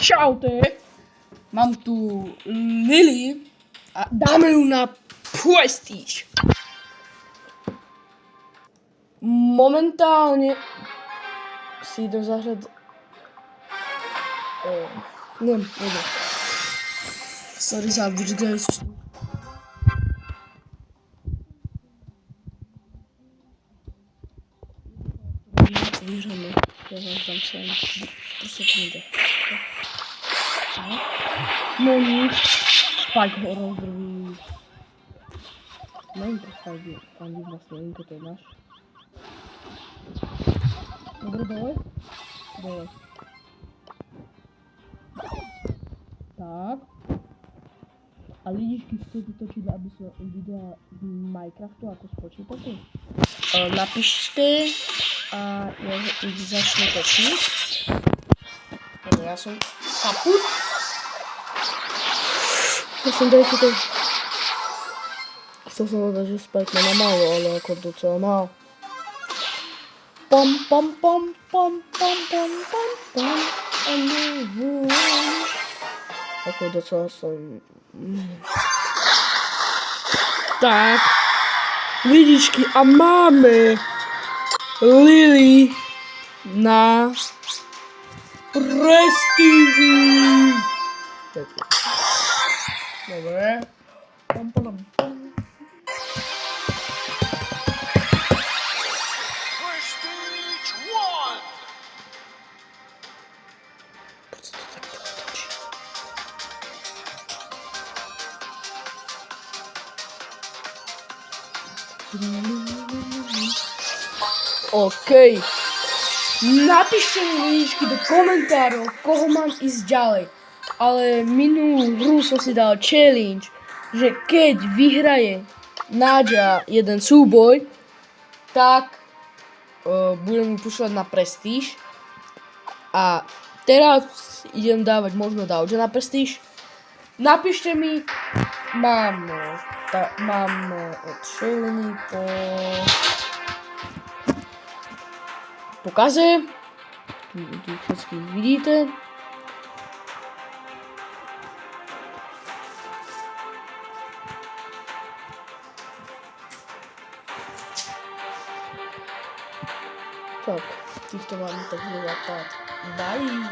Čaute, mám tu Lily a dáme ju na Prestige. Momentálne si idem zahrať... neviem. Sorry za vyžgajúcu. Vyhráme. Ja vám dám sa len 10 minút. No nič. Spike ho rozdrví. Neviem, to Spike je. Pani vlastne, neviem, to je náš. Dobre, dole. Dole. Tak. A lidičky chcete točiť, aby som videla z Minecraftu ako z počítača? Napíšte a ja ich začnu točiť. Ja som kaput. Ja som dajte to... Chcel som povedať, že Spike má málo, ale ako docela mal. Pom pom pom pom pom pom pom pom. Ako docela som... Tak. Lidičky a máme Lily na Prestige. Dobre. Pom pom pom. Prestige 1. OK. Napíšte mi lidičky do komentárov, koho mám ísť ďalej. Ale minulú hru som si dal challenge, že keď vyhraje Náďa jeden súboj, tak budem mu pušovať na Prestige. A teraz idem dávať možno Dauja na Prestige. Napíšte mi, mám od Shelly po kaze. Tu všetky vidíte. Tak, týchto mám tak veľa pát. Bye!